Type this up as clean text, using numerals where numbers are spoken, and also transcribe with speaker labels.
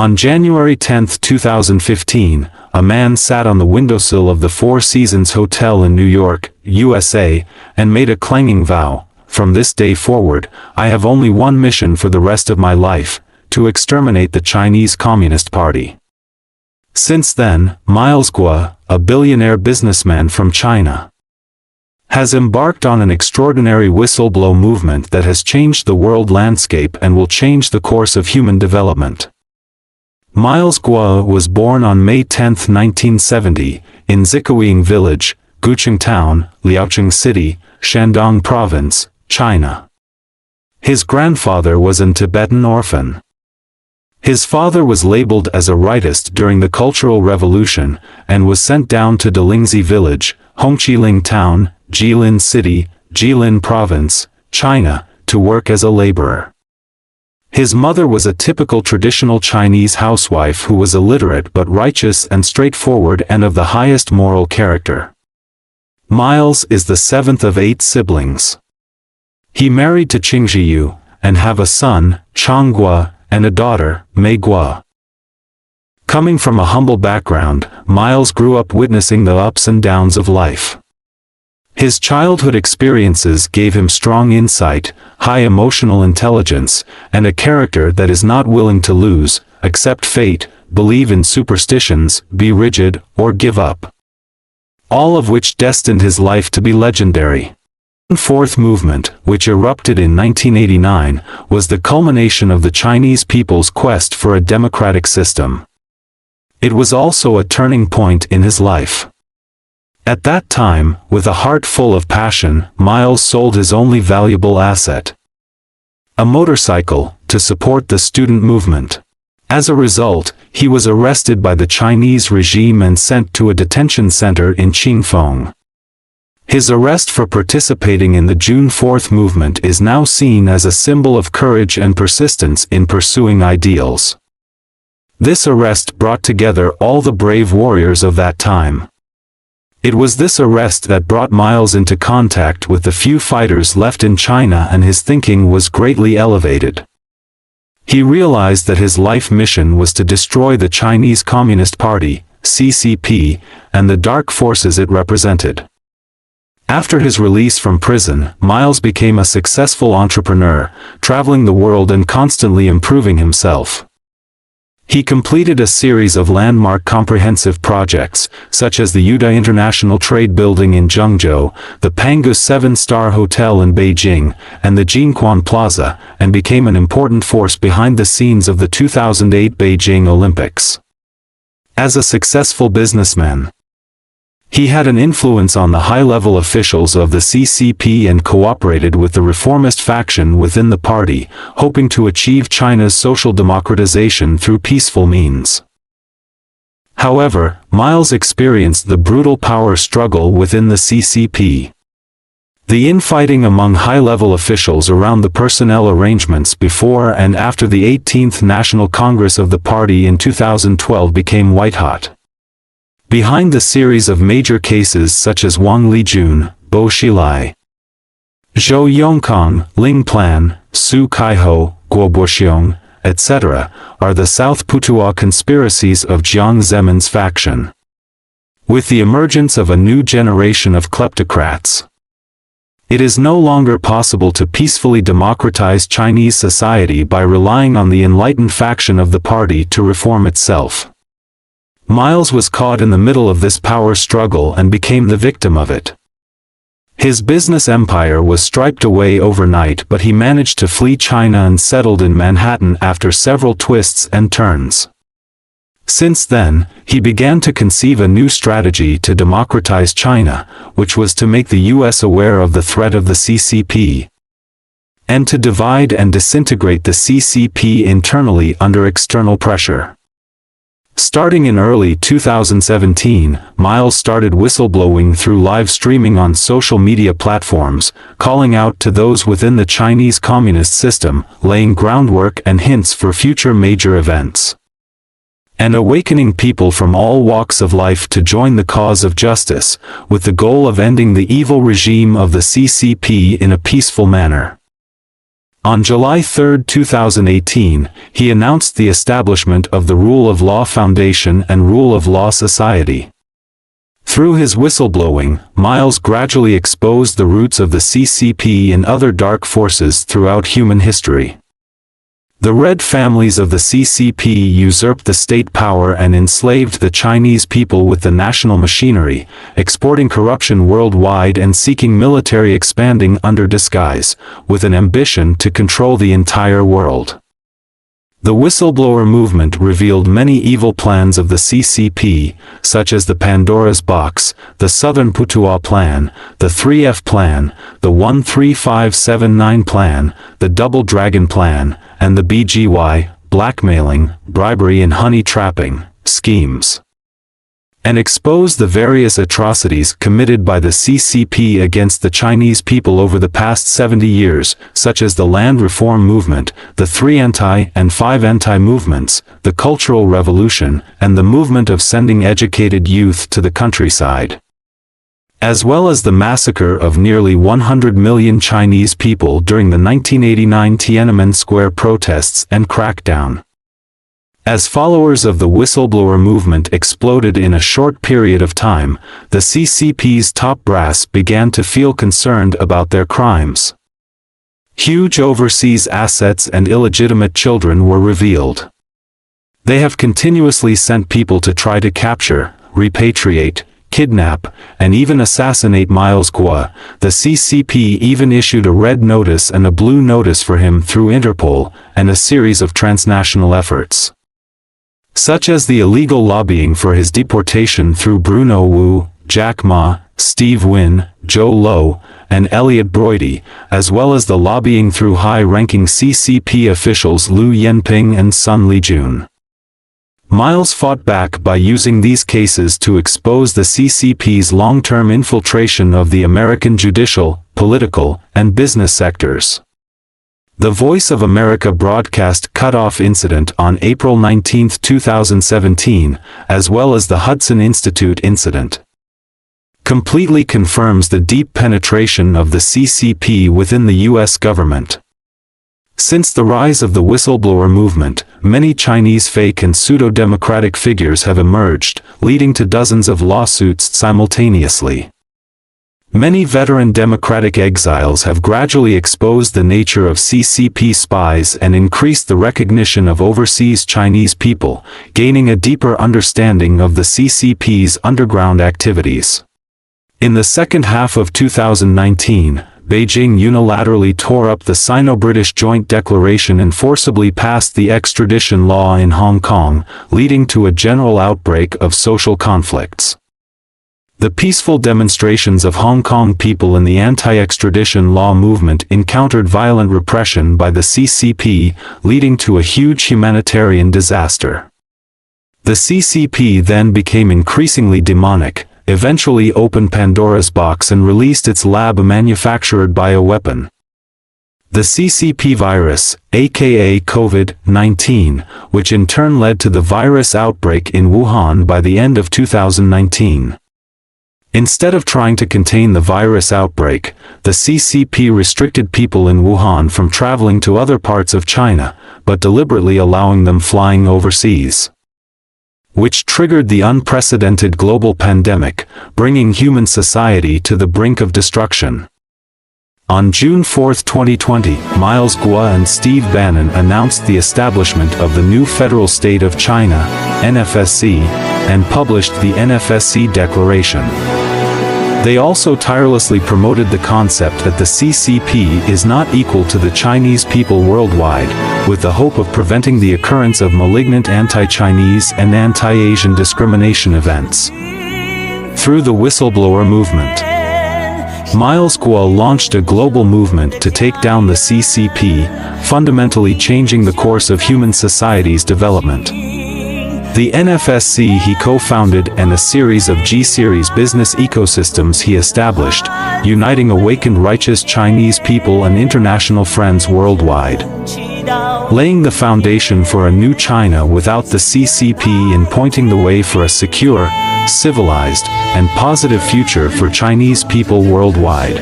Speaker 1: On January 10, 2015, a man sat on the windowsill of the Four Seasons Hotel in New York, USA, and made a clanging vow: "From this day forward, I have only one mission for the rest of my life, to exterminate the Chinese Communist Party." Since then, Miles Guo, a billionaire businessman from China, has embarked on an extraordinary whistleblow movement that has changed the world landscape and will change the course of human development. Miles Guo was born on May 10, 1970, in Zikaoying Village, Gucheng Town, Liaocheng City, Shandong Province, China. His grandfather was an Tibetan orphan. His father was labeled as a rightist during the Cultural Revolution, and was sent down to Dalingzi Village, Hongqiling Town, Jilin City, Jilin Province, China, to work as a laborer. His mother was a typical traditional Chinese housewife who was illiterate but righteous and straightforward and of the highest moral character. Miles is the seventh of 8 siblings. He married to Qingzhiyu, and have a son, Chang Guo, and a daughter, Mei Guo. Coming from a humble background, Miles grew up witnessing the ups and downs of life. His childhood experiences gave him strong insight, high emotional intelligence, and a character that is not willing to lose, accept fate, believe in superstitions, be rigid, or give up. All of which destined his life to be legendary. The Fourth Movement, which erupted in 1989, was the culmination of the Chinese people's quest for a democratic system. It was also a turning point in his life. At that time, with a heart full of passion, Miles sold his only valuable asset, a motorcycle, to support the student movement. As a result, he was arrested by the Chinese regime and sent to a detention center in Qingfeng. His arrest for participating in the June 4th movement is now seen as a symbol of courage and persistence in pursuing ideals. This arrest brought together all the brave warriors of that time. It was this arrest that brought Miles into contact with the few fighters left in China, and his thinking was greatly elevated. He realized that his life mission was to destroy the Chinese Communist Party, CCP, and the dark forces it represented. After his release from prison, Miles became a successful entrepreneur, traveling the world and constantly improving himself. He completed a series of landmark comprehensive projects, such as the Yuda International Trade Building in Zhengzhou, the Pangus 7-star Hotel in Beijing, and the Jinquan Plaza, and became an important force behind the scenes of the 2008 Beijing Olympics. As a successful businessman, he had an influence on the high-level officials of the CCP and cooperated with the reformist faction within the party, hoping to achieve China's social democratization through peaceful means. However, Miles experienced the brutal power struggle within the CCP. The infighting among high-level officials around the personnel arrangements before and after the 18th National Congress of the party in 2012 became white-hot. Behind the series of major cases such as Wang Lijun, Bo Xilai, Zhou Yongkang, Ling Plan, Su Kaiho, Guo Boxiong, etc., are the South Putuo conspiracies of Jiang Zemin's faction. With the emergence of a new generation of kleptocrats, it is no longer possible to peacefully democratize Chinese society by relying on the enlightened faction of the party to reform itself. Miles was caught in the middle of this power struggle and became the victim of it. His business empire was stripped away overnight, but he managed to flee China and settled in Manhattan after several twists and turns. Since then, he began to conceive a new strategy to democratize China, which was to make the US aware of the threat of the CCP, and to divide and disintegrate the CCP internally under external pressure. Starting in early 2017, Miles started whistleblowing through live streaming on social media platforms, calling out to those within the Chinese communist system, laying groundwork and hints for future major events, and awakening people from all walks of life to join the cause of justice, with the goal of ending the evil regime of the CCP in a peaceful manner. On July 3, 2018, he announced the establishment of the Rule of Law Foundation and Rule of Law Society. Through his whistleblowing, Miles gradually exposed the roots of the CCP and other dark forces throughout human history. The Red families of the CCP usurped the state power and enslaved the Chinese people with the national machinery, exporting corruption worldwide and seeking military expanding under disguise, with an ambition to control the entire world. The whistleblower movement revealed many evil plans of the CCP, such as the Pandora's Box, the Southern Putuo Plan, the 3F Plan, the 13579 Plan, the Double Dragon Plan, and the BGY, blackmailing, bribery and honey trapping, schemes, and exposed the various atrocities committed by the CCP against the Chinese people over the past 70 years, such as the land reform movement, the 3 anti and 5 anti-movements, the Cultural Revolution, and the movement of sending educated youth to the countryside, as well as the massacre of nearly 100 million Chinese people during the 1989 Tiananmen Square protests and crackdown. As followers of the whistleblower movement exploded in a short period of time, the CCP's top brass began to feel concerned about their crimes. Huge overseas assets and illegitimate children were revealed. They have continuously sent people to try to capture, repatriate, kidnap, and even assassinate Miles Guo. The CCP even issued a red notice and a blue notice for him through Interpol, and a series of transnational efforts, such as the illegal lobbying for his deportation through Bruno Wu, Jack Ma, Steve Wynn, Joe Low, and Elliot Broidy, as well as the lobbying through high-ranking CCP officials Liu Yanping and Sun Lijun. Miles fought back by using these cases to expose the CCP's long-term infiltration of the American judicial, political, and business sectors. The Voice of America broadcast cutoff incident on April 19, 2017, as well as the Hudson Institute incident, completely confirms the deep penetration of the CCP within the U.S. government. Since the rise of the whistleblower movement, many Chinese fake and pseudo-democratic figures have emerged, leading to dozens of lawsuits simultaneously. Many veteran democratic exiles have gradually exposed the nature of CCP spies and increased the recognition of overseas Chinese people, gaining a deeper understanding of the CCP's underground activities. In the second half of 2019, Beijing unilaterally tore up the Sino-British Joint Declaration and forcibly passed the extradition law in Hong Kong, leading to a general outbreak of social conflicts. The peaceful demonstrations of Hong Kong people in the anti-extradition law movement encountered violent repression by the CCP, leading to a huge humanitarian disaster. The CCP then became increasingly demonic, eventually opened Pandora's box and released its lab-manufactured bioweapon, the CCP virus, aka COVID-19, which in turn led to the virus outbreak in Wuhan by the end of 2019. Instead of trying to contain the virus outbreak, the CCP restricted people in Wuhan from traveling to other parts of China, but deliberately allowing them flying overseas, which triggered the unprecedented global pandemic, bringing human society to the brink of destruction. On June 4, 2020, Miles Guo and Steve Bannon announced the establishment of the new Federal State of China, NFSC, and published the NFSC Declaration. They also tirelessly promoted the concept that the CCP is not equal to the Chinese people worldwide, with the hope of preventing the occurrence of malignant anti-Chinese and anti-Asian discrimination events. Through the whistleblower movement, Miles Guo launched a global movement to take down the CCP, fundamentally changing the course of human society's development. The NFSC he co-founded and a series of G-series business ecosystems he established, uniting awakened righteous Chinese people and international friends worldwide, laying the foundation for a new China without the CCP and pointing the way for a secure, civilized, and positive future for Chinese people worldwide.